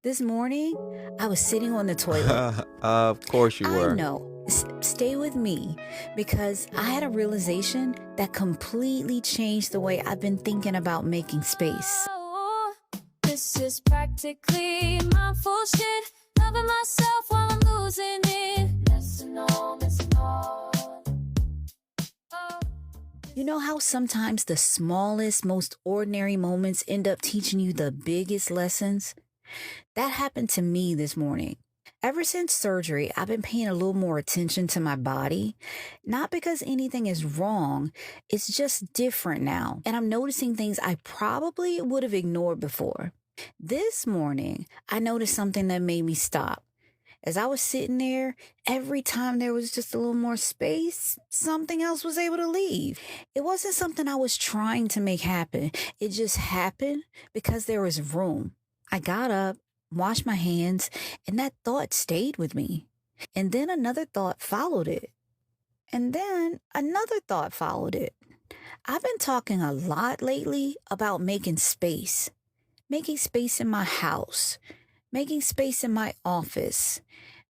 This morning, I was sitting on the toilet. Of course you I were. know, stay with me, because I had a realization that completely changed the way I've been thinking about making space. This is practically mindful shit. Loving myself while I'm losing it. Messing all, messing all. You know how sometimes the smallest, most ordinary moments end up teaching you the biggest lessons? That happened to me this morning. Ever since surgery, I've been paying a little more attention to my body. Not because anything is wrong, it's just different now. And I'm noticing things I probably would have ignored before. This morning, I noticed something that made me stop. As I was sitting there, every time there was just a little more space, something else was able to leave. It wasn't something I was trying to make happen. It just happened because there was room. I got up, washed my hands, and that thought stayed with me. And then another thought followed it. And then another thought followed it. I've been talking a lot lately about making space in my house, making space in my office,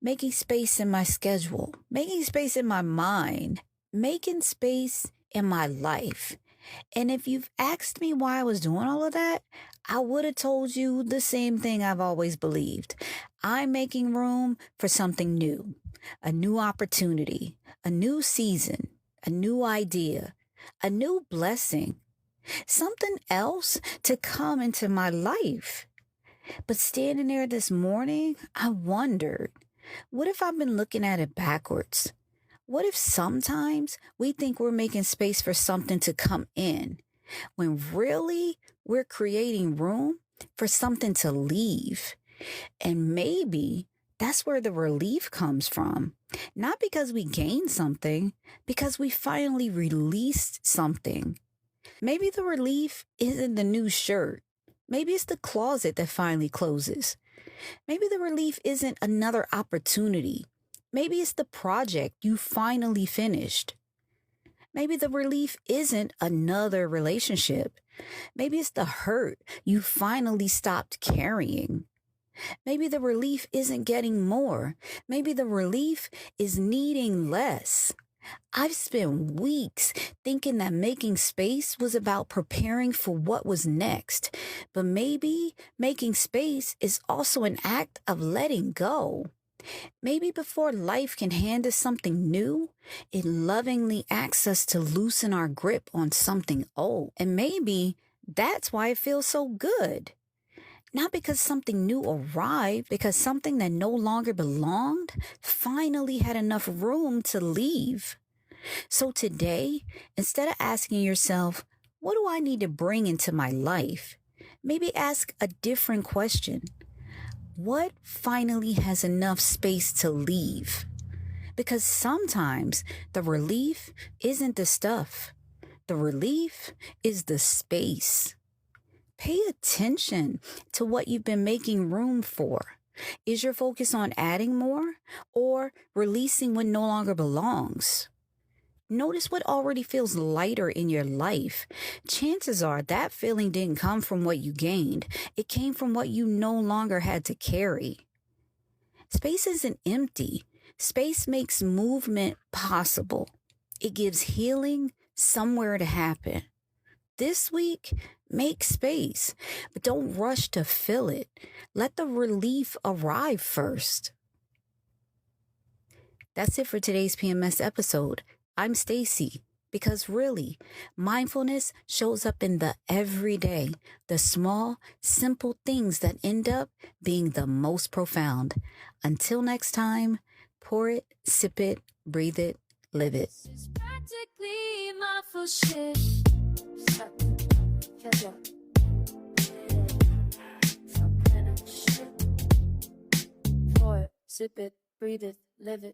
making space in my schedule, making space in my mind, making space in my life. And if you've asked me why I was doing all of that, I would have told you the same thing I've always believed. I'm making room for something new, a new opportunity, a new season, a new idea, a new blessing, something else to come into my life. But standing there this morning, I wondered, what if I've been looking at it backwards? What if sometimes we think we're making space for something to come in, when really we're creating room for something to leave? And maybe that's where the relief comes from. Not because we gained something, because we finally released something. Maybe the relief isn't the new shirt. Maybe it's the closet that finally closes. Maybe the relief isn't another opportunity. Maybe it's the project you finally finished. Maybe the relief isn't another relationship. Maybe it's the hurt you finally stopped carrying. Maybe the relief isn't getting more. Maybe the relief is needing less. I've spent weeks thinking that making space was about preparing for what was next, but maybe making space is also an act of letting go. Maybe before life can hand us something new, it lovingly asks us to loosen our grip on something old. And maybe that's why it feels so good. Not because something new arrived, because something that no longer belonged finally had enough room to leave. So today, instead of asking yourself, what do I need to bring into my life? Maybe ask a different question. What finally has enough space to leave? Because sometimes the relief isn't the stuff. The relief is the space. Pay attention to what you've been making room for. Is your focus on adding more or releasing what no longer belongs? Notice what already feels lighter in your life. Chances are that feeling didn't come from what you gained. It came from what you no longer had to carry. Space isn't empty. Space makes movement possible. It gives healing somewhere to happen. This week, make space, but don't rush to fill it. Let the relief arrive first. That's it for today's P.M.S. episode. I'm Stacy, because really, mindfulness shows up in the everyday, the small, simple things that end up being the most profound. Until next time, pour it, sip it, breathe it, live it. It's practically mindful shit. Pour it, sip it, breathe it, live it.